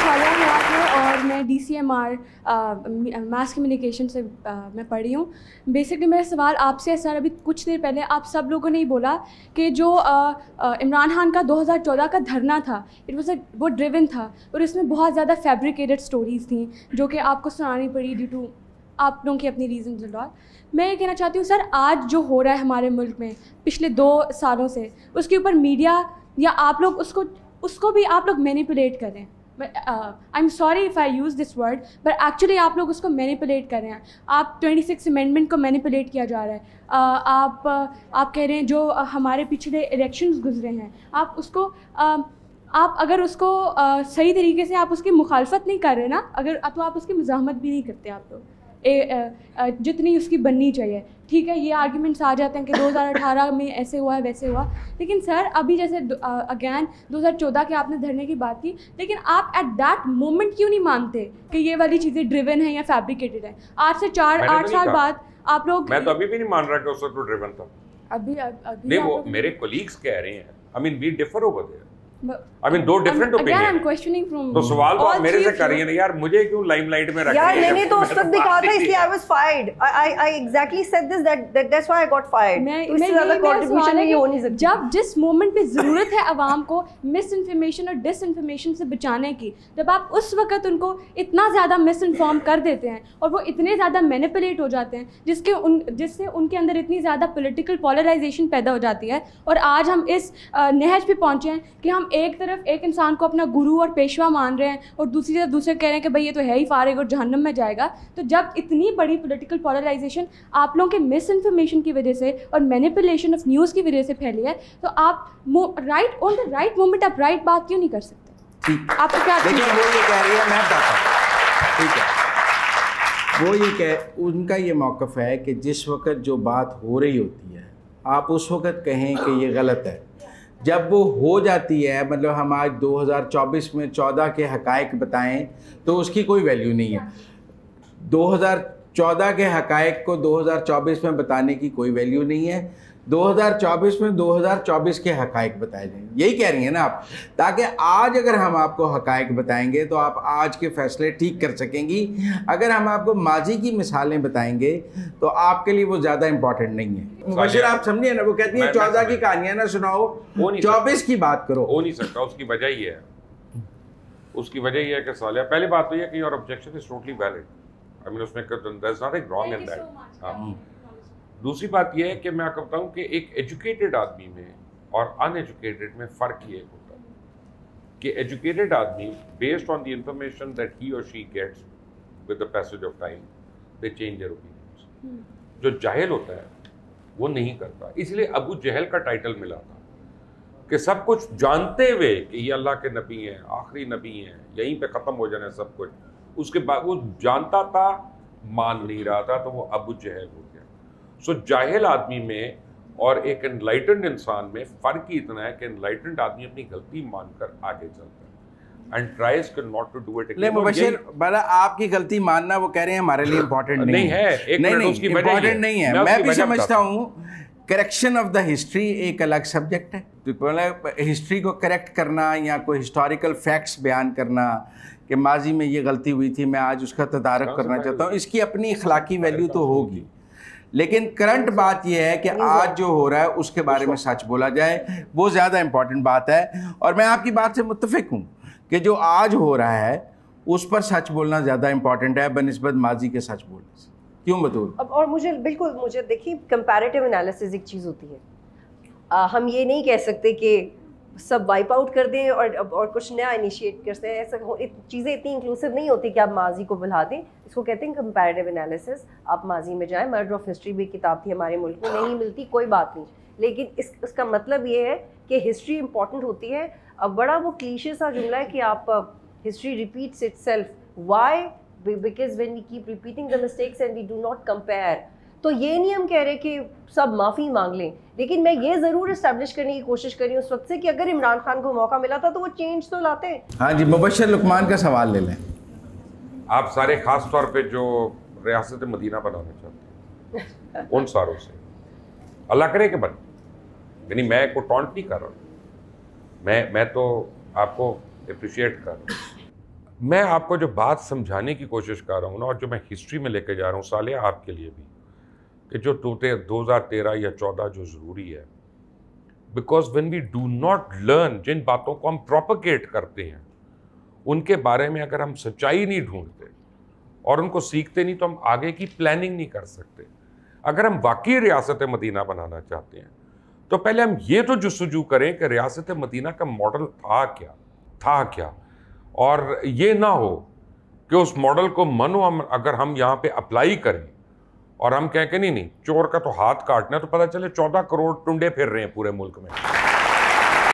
सालिया हुआत है और मैं DCMR मास कम्युनिकेशन से मैं पढ़ी हूँ। बेसिकली मेरा सवाल आपसे है सर, अभी कुछ देर पहले आप सब लोगों ने ही बोला कि जो इमरान खान का 2014 का धरना था, वो ड्रिवन था और इसमें बहुत ज़्यादा फैब्रिकेटेड स्टोरीज़ थी जो कि आपको सुनानी पड़ी ड्यू टू आप लोगों की अपनी रीजन एंड ऑल। मैं ये कहना चाहती हूँ सर, आज जो हो रहा है हमारे मुल्क में पिछले 2 सालों से, उसके ऊपर मीडिया या आप लोग उसको भी आप लोग मैनिपुलेट कर रहे हैं। I am sorry if I use this word, but actually आप लोग उसको मैनिपुलेट कर रहे हैं। आप 26 अमेंडमेंट को मैनिपुलेट किया जा रहा है। आप कह रहे हैं जो हमारे पिछले इलेक्शंस गुजरे हैं, आप उसको आप अगर उसको सही तरीके से आप उसकी मुखालफत नहीं कर रहे ना, अगर तो आप उसकी मज़ाहमत भी नहीं करते आप लोग जितनी उसकी बननी चाहिए। ठीक है, ये आर्ग्यूमेंट्स आ जाते हैं कि 2018 में ऐसे हुआ है वैसे हुआ, लेकिन सर अभी जैसे अगैन 2014 के आपने धरने की बात की, लेकिन आप एट दैट मोमेंट क्यों नहीं मानते कि ये वाली चीज़ें ड्रिवन है या फैब्रिकेटेड है? आज से 8 साल बाद आप लोग। मैं तो अभी भी नहीं मान रहा कि उसका तो ड्रिवन था। अभी नहीं, वो मेरे कोलीग्स कह रहे हैं। I mean we differ over there. I mean, 2 different opinions. तो सवाल तो आप मेरे से कर रही हैं ना यार, मुझे क्यों लाइमलाइट में रख रही हैं? यार मैंने तो उस वक्त भी कहा था, इसलिए I was fired. I exactly said this that's why I got fired. तो इससे ज़्यादा contribution नहीं हो नहीं सकती। जब जिस मोमेंट पे ज़रूरत है आवाम को मिस इन्फॉर्मेशन और डिस इन्फॉर्मेशन से बचाने की, जब आप उस वक्त उनको इतना ज़्यादा मिस इन्फॉर्म कर देते हैं और वो इतने ज़्यादा मैनिपुलेट हो जाते हैं जिससे उनके अंदर इतनी ज़्यादा पॉलिटिकल पोलराइजेशन पैदा हो जाती है। और आज हम इस नहज पे पहुँचे हैं कि हम एक तरफ एक इंसान को अपना गुरु और पेशवा मान रहे हैं और दूसरी तरफ दूसरे कह रहे हैं कि भाई ये तो है ही फारिग और जहन्नम में जाएगा। तो जब इतनी बड़ी पॉलिटिकल पोलराइजेशन आप लोगों के मिस इन्फॉर्मेशन की वजह से और मैनिपुलेशन ऑफ न्यूज़ की वजह से फैली है, तो आप right on the right moment आप राइट बात क्यों नहीं कर सकते? आपको क्या देखिए, वो ये कह रही है, मैं बताता हूँ, ठीक है। वो ये उनका ये मौक़िफ़ है कि जिस वक्त जो बात हो रही होती है आप उस वक्त कहें कि ये गलत है। जब वो हो जाती है, मतलब हम आज 2024 में 14 के हक़ाइक़ बताएं तो उसकी कोई वैल्यू नहीं है। 2014 के हक़ाइक़ को 2024 में बताने की कोई वैल्यू नहीं है। 2024 में 2024 के हक़ाइक़ बताए जाएं, यही कह रही हैं ना आप, ताकि आज अगर हम आपको हक़ाइक़ बताएंगे तो आप आज के फ़ैसले ठीक कर सकेंगी। अगर हम आपको माजी की मिसालें बताएंगे तो आपके लिए वो ज़्यादा इम्पॉर्टेंट नहीं है। मुबशिर आप समझिए ना, वो कहती है 14 की कहानियाँ ना सुनाओ, 24 की बात करो। हो नहीं सकता। उसकी वजह ये है, उसकी वजह ये है कि सालिया, पहली बात तो ये कि your objection is totally valid. I mean उसमें there is nothing wrong in that. दूसरी बात यह है कि मैं आपको बताऊं कि एक एजुकेटेड आदमी में और अनएजुकेटेड में फ़र्क ये होता है कि एजुकेटेड आदमी based on the information that he और she gets with the passage of time they change their opinions. जो जाहिल होता है वो नहीं करता। इसलिए अबू जहल का टाइटल मिला था कि सब कुछ जानते हुए कि ये अल्लाह के नबी हैं, आखिरी नबी हैं, यहीं पे ख़त्म हो जाना सब कुछ, उसके बाद वो जानता था, मान नहीं रहा था, तो वो अबू जहल हो गया। सो जाहिल आदमी में और एक एनलाइटेंड इंसान में फ़र्क ही इतना है कि एनलाइटेंड आदमी अपनी गलती मानकर आगे चलता है and tries not to do it. ले मुबशिर, बड़ा आपकी गलती मानना वो कह रहे हैं हमारे लिए इम्पोर्टेंट नहीं है। नहीं, इम्पोर्टेंट नहीं है। मैं भी समझता हूँ करेक्शन ऑफ द हिस्ट्री एक अलग सब्जेक्ट है। तो हिस्ट्री को करेक्ट करना या कोई हिस्टोरिकल फैक्ट्स बयान करना कि माजी में ये गलती हुई थी, मैं आज उसका तदारक करना चाहता हूँ, इसकी अपनी अखलाकी वैल्यू तो होगी। लेकिन करंट बात यह है कि आज जो हो रहा है उसके बारे में सच बोला जाए, वो ज़्यादा इम्पॉर्टेंट बात है। और मैं आपकी बात से मुत्तफिक हूँ कि जो आज हो रहा है उस पर सच बोलना ज़्यादा इम्पॉर्टेंट है बनिस्बत माजी के सच बोलने से। क्यों बतूल? और मुझे देखिए, कंपैरेटिव एनालिसिस एक चीज़ होती है। हम ये नहीं कह सकते कि सब वाइप आउट कर दें और कुछ नया इनिशिएट करते हैं। ऐसा चीज़ें इतनी इंक्लूसिव नहीं होती कि आप माजी को भुला दें। इसको कहते हैं कंपैरेटिव एनालिसिस। आप माजी में जाएं। मर्डर ऑफ हिस्ट्री भी किताब थी हमारे मुल्क में, नहीं मिलती कोई बात नहीं, लेकिन इसका मतलब ये है कि हिस्ट्री इंपॉर्टेंट होती है। अब बड़ा वो क्लीशे सा जुमला है कि आप history repeats itself. Why? Because when we keep repeating the mistakes and we do not compare. तो ये नहीं हम कह रहे कि सब माफ़ी मांग लें, लेकिन मैं ये ज़रूर इस्टेब्लिश करने की कोशिश करी उस वक्त से कि अगर इमरान खान को मौका मिला था तो वो चेंज तो लाते। हाँ जी, मुबशिर लुकमान का सवाल ले लें। आप सारे खास तौर पे जो रियासत मदीना बनाना चाहते हैं उन सारों से अल्लाह करे कि बन, यानी मैं को टॉन्ट नहीं कर रहा, मैं तो आपको अप्रिशिएट कर रहा हूँ। मैं आपको जो बात समझाने की कोशिश कर रहा हूँ ना, और जो मैं हिस्ट्री में लेके जा रहा हूँ सालिया आपके लिए भी, कि जो 2013 या 14 जो ज़रूरी है, because when we do not learn, जिन बातों को हम प्रोपगेट करते हैं उनके बारे में अगर हम सच्चाई नहीं ढूंढते और उनको सीखते नहीं, तो हम आगे की प्लानिंग नहीं कर सकते। अगर हम वाकई रियासत मदीना बनाना चाहते हैं तो पहले हम ये तो जुस्तजू करें कि रियासत मदीना का मॉडल था क्या, और ये ना हो कि उस मॉडल को मनो अगर हम यहाँ पे अप्लाई करें और हम कहें कि नहीं चोर का तो हाथ काटना है, तो पता चले 14 करोड़ टुंडे फिर रहे हैं पूरे मुल्क में।